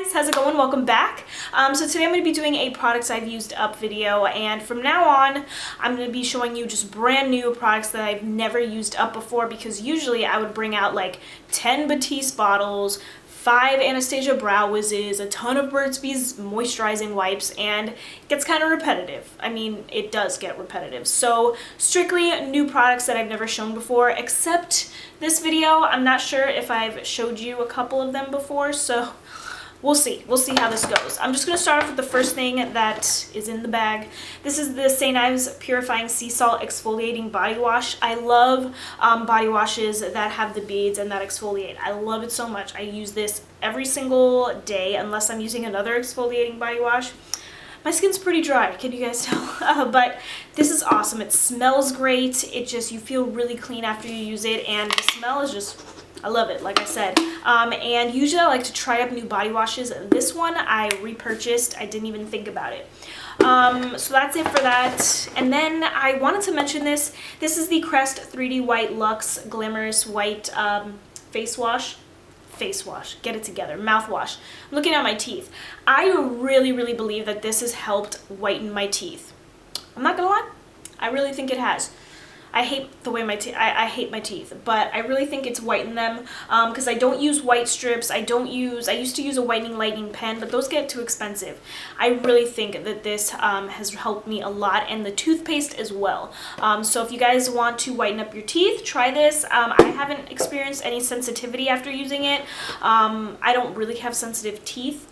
guys, how's it going? Welcome back. So today I'm going to be doing a products I've used up video, and from now on I'm going to be showing you just brand new products that I've never used up before, because usually I would bring out like 10 Batiste bottles, 5 Anastasia Brow Wizzes, a ton of Burt's Bees moisturizing wipes, and it gets kind of repetitive. I mean, it does get repetitive. So strictly new products that I've never shown before, except this video. I'm not sure if I've showed you a couple of them before, so we'll see. We'll see how this goes. I'm just going to start off with the first thing that is in the bag. This is the St. Ives Purifying Sea Salt Exfoliating Body Wash. I love body washes that have the beads and that exfoliate. I love it so much. I use this every single day unless I'm using another exfoliating body wash. My skin's pretty dry, can you guys tell? But this is awesome. It smells great. You feel really clean after you use it, and the smell is just, I love it, like I said. And usually I like to try up new body washes. This one I repurchased. I didn't even think about it. So that's it for that. And then I wanted to mention this. This is the Crest 3D White Luxe Glamorous White Face Wash. Get it together. Mouthwash. I'm looking at my teeth. I really believe that this has helped whiten my teeth. I'm not gonna lie. I really think it has. I hate the way my teeth, I hate my teeth, but I really think it's whitened them, because I don't use white strips. I used to use a whitening lightning pen, but those get too expensive. I really think that this has helped me a lot, and the toothpaste as well. So if you guys want to whiten up your teeth, try this. I haven't experienced any sensitivity after using it. I don't really have sensitive teeth,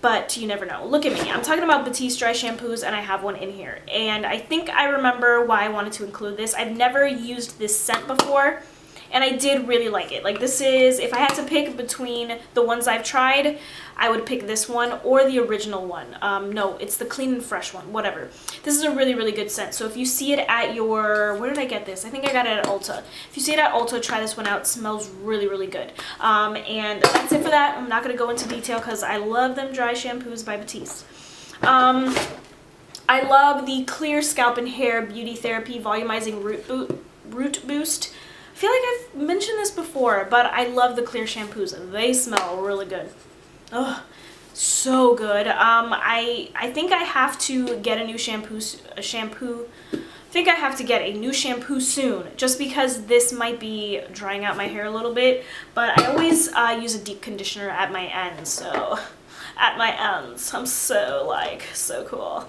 but you never know. Look at me. I'm talking about Batiste dry shampoos, and I have one in here. And I think I remember why I wanted to include this. I've never used this scent before, and I did really like it. Like, this is, if I had to pick between the ones I've tried, I would pick this one or the original one. No, it's the Clean and Fresh one, whatever. This is a really good scent. So if you see it at your, where did I get this? I think I got it at Ulta. If you see it at Ulta, try this one out. It smells really good. And that's it for that. I'm not going to go into detail because I love them dry shampoos by Batiste. I love the Clear Scalp and Hair Beauty Therapy Volumizing Root Boost. I feel like I've mentioned this before, but I love the Clear shampoos. They smell really good. Oh, so good. I think I have to get a new shampoo. I think I have to get a new shampoo soon, just because this might be drying out my hair a little bit. But I always use a deep conditioner at my ends. So at my ends, I'm so cool.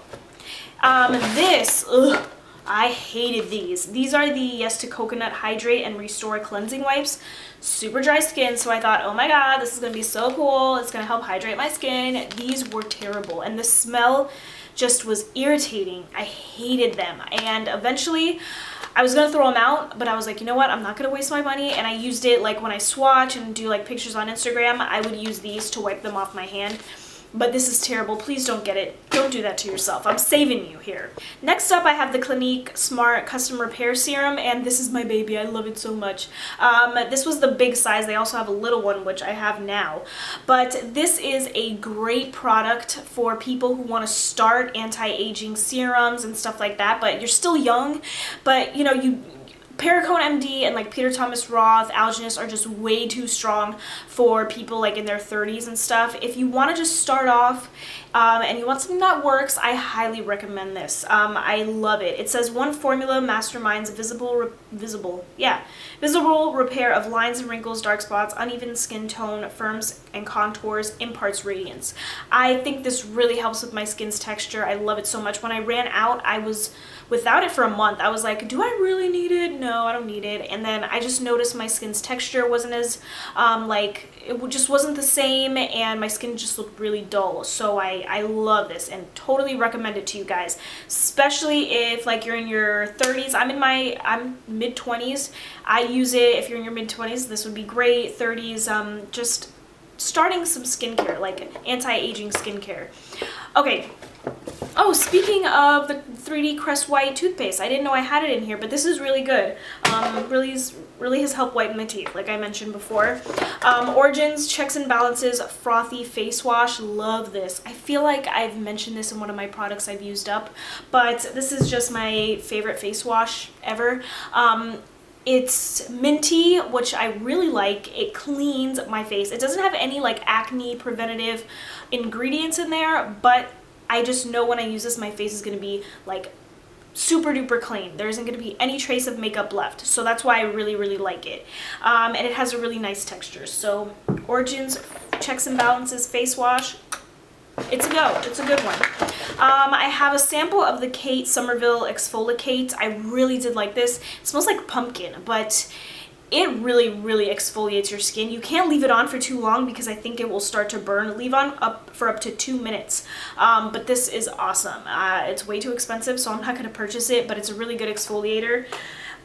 I hated these. These are the Yes to Coconut Hydrate and Restore Cleansing Wipes. Super dry skin, so I thought, oh my god, this is going to be so cool. It's going to help hydrate my skin. These were terrible, and the smell just was irritating. I hated them, and eventually I was going to throw them out, but I was like, you know what, I'm not going to waste my money, and I used it like when I swatch and do like pictures on Instagram. I would use these to wipe them off my hand. But this is terrible. Please don't get it. Don't do that to yourself. I'm saving you here. Next up, I have the Clinique Smart Custom Repair Serum, and this is my baby. I love it so much. This was the big size. They also have a little one, which I have now. But this is a great product for people who want to start anti-aging serums and stuff like that, but you're still young. But, you know, Perricone MD and like Peter Thomas Roth, Algenist are just way too strong for people like in their 30s and stuff. If you want to just start off and you want something that works, I highly recommend this. I love it. It says one formula masterminds visible repair of lines and wrinkles, dark spots, uneven skin tone, firms and contours, imparts radiance. I think this really helps with my skin's texture. I love it so much. When I ran out, I was without it for a month. I was like, do I really need it? No, I don't need it. And then I just noticed my skin's texture wasn't as, it just wasn't the same, and my skin just looked really dull. So I love this and totally recommend it to you guys, especially if like you're in your 30s. I'm mid-20s. I use it. If you're in your mid-20s, this would be great. 30s, just starting some skincare, like anti-aging skincare. Okay. Oh, speaking of the 3D Crest White toothpaste, I didn't know I had it in here, but this is really good. Really has helped whiten my teeth, like I mentioned before. Origins Checks and Balances Frothy Face Wash. Love this. I feel like I've mentioned this in one of my products I've used up, but this is just my favorite face wash ever. It's minty, which I really like. It cleans my face. It doesn't have any like acne preventative ingredients in there, but I just know when I use this, my face is going to be like super duper clean. There isn't going to be any trace of makeup left. So that's why I really, really like it. And it has a really nice texture. So Origins Checks and Balances Face Wash. It's a go. It's a good one. I have a sample of the Kate Somerville Exfoliate. I really did like this. It smells like pumpkin, but it really, really exfoliates your skin. You can't leave it on for too long because I think it will start to burn. Leave on for up to 2 minutes. But this is awesome. It's way too expensive, so I'm not going to purchase it, but it's a really good exfoliator.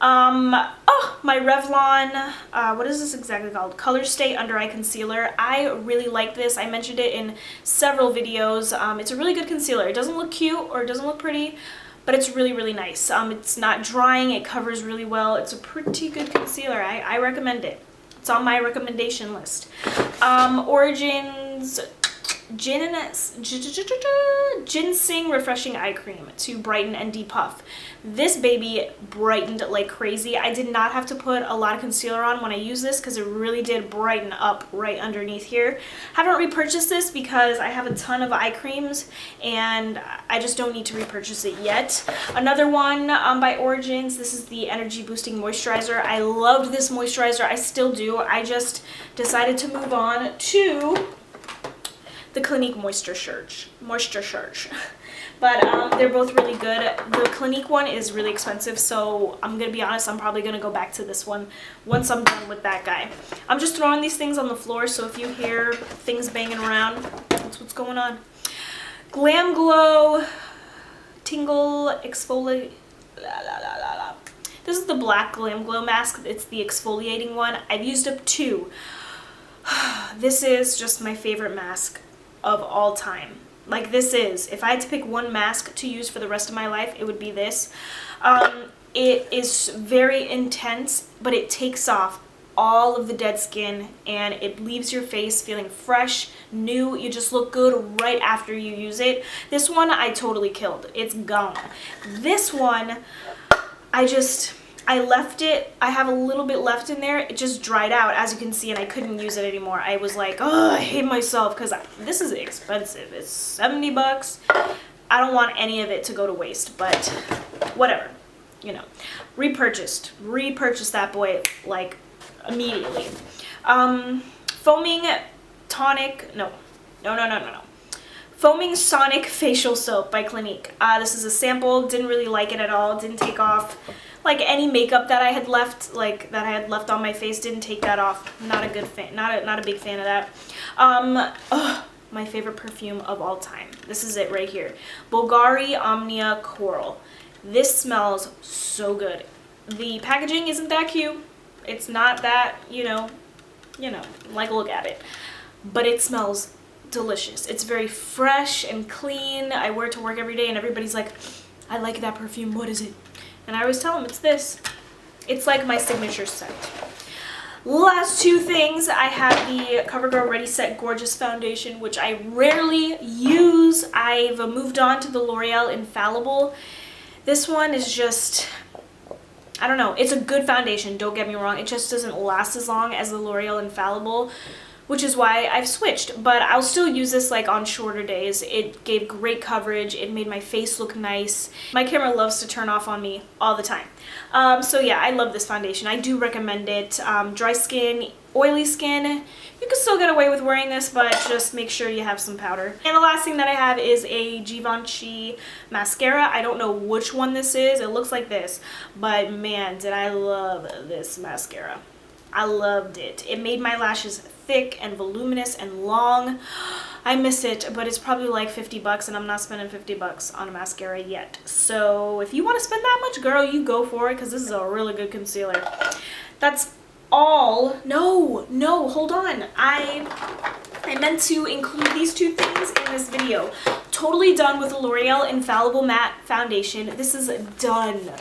Oh, my Revlon, what is this exactly called? Color Stay Under Eye Concealer. I really like this. I mentioned it in several videos. It's a really good concealer. It doesn't look cute or it doesn't look pretty, but it's really, really nice. It's not drying. It covers really well. It's a pretty good concealer. I recommend it. It's on my recommendation list. Origins Ginseng Refreshing Eye Cream to brighten and depuff. This baby brightened like crazy. I did not have to put a lot of concealer on when I used this because it really did brighten up right underneath here. Haven't repurchased this because I have a ton of eye creams and I just don't need to repurchase it yet. Another one by Origins. This is the Energy Boosting Moisturizer. I loved this moisturizer. I still do. I just decided to move on to the Clinique Moisture Surge. But they're both really good. The Clinique one is really expensive, so I'm gonna be honest, I'm probably gonna go back to this one once I'm done with that guy. I'm just throwing these things on the floor, so if you hear things banging around, that's what's going on. Glam Glow Tingle Exfoliate. This is the black Glam Glow mask. It's the exfoliating one. I've used up 2. This is just my favorite mask of all time. Like, this is, if I had to pick one mask to use for the rest of my life, it would be this. It is very intense, but it takes off all of the dead skin and it leaves your face feeling fresh, new. You just look good right after you use it. This one I totally killed. It's gone. This one, I left it. I have a little bit left in there. It just dried out, as you can see, and I couldn't use it anymore. I was like, oh, I hate myself because this is expensive. It's 70 bucks. I don't want any of it to go to waste, but whatever, you know. Repurchased that boy like immediately. Foaming Tonic, no. Foaming Sonic Facial Soap by Clinique. This is a sample. Didn't really like it at all. Didn't take off like any makeup that I had left, on my face. Didn't take that off. Not a good fan. Not a big fan of that. My favorite perfume of all time. This is it right here. Bulgari Omnia Coral. This smells so good. The packaging isn't that cute. It's not that, you know, like, look at it. But it smells delicious. It's very fresh and clean. I wear it to work every day and everybody's like, I like that perfume. What is it? And I always tell them it's this. It's like my signature scent. Last 2 things, I have the CoverGirl Ready Set Gorgeous Foundation, which I rarely use. I've moved on to the L'Oreal Infallible. This one is just, I don't know. It's a good foundation, don't get me wrong. It just doesn't last as long as the L'Oreal Infallible, which is why I've switched. But I'll still use this like on shorter days. It gave great coverage. It made my face look nice. My camera loves to turn off on me all the time. So yeah, I love this foundation. I do recommend it. Dry skin, oily skin, you can still get away with wearing this, but just make sure you have some powder. And the last thing that I have is a Givenchy mascara. I don't know which one this is. It looks like this, but man, did I love this mascara. I loved it. It made my lashes thick and voluminous and long. I miss it, but it's probably like 50 bucks and I'm not spending 50 bucks on a mascara yet. So if you want to spend that much, girl, you go for it because this is a really good concealer. That's all. No, hold on. I meant to include these 2 things in this video. Totally done with the L'Oreal Infallible Matte Foundation. This is done.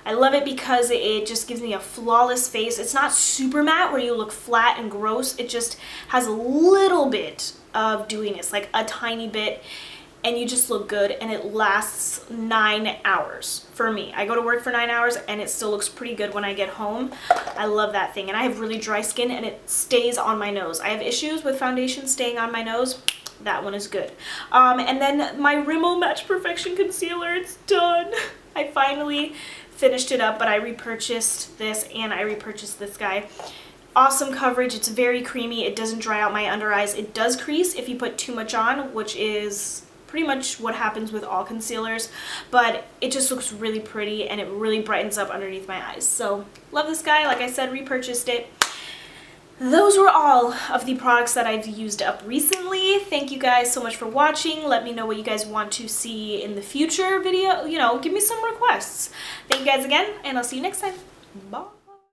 I love it because it just gives me a flawless face. It's not super matte where you look flat and gross. It just has a little bit of dewiness, like a tiny bit. and you just look good, and it lasts 9 hours for me. I go to work for 9 hours and it still looks pretty good when I get home. I love that thing, and I have really dry skin and it stays on my nose. I have issues with foundation staying on my nose. That one is good. And then my Rimmel Match Perfection Concealer, it's done. I finally finished it up, but I repurchased this and I repurchased this guy. Awesome coverage. It's very creamy. It doesn't dry out my under eyes. It does crease if you put too much on, which is pretty much what happens with all concealers, but it just looks really pretty and it really brightens up underneath my eyes. So love this guy. Like I said, repurchased it. Those were all of the products that I've used up recently. Thank you guys so much for watching. Let me know what you guys want to see in the future video. You know, give me some requests. Thank you guys again, and I'll see you next time. Bye.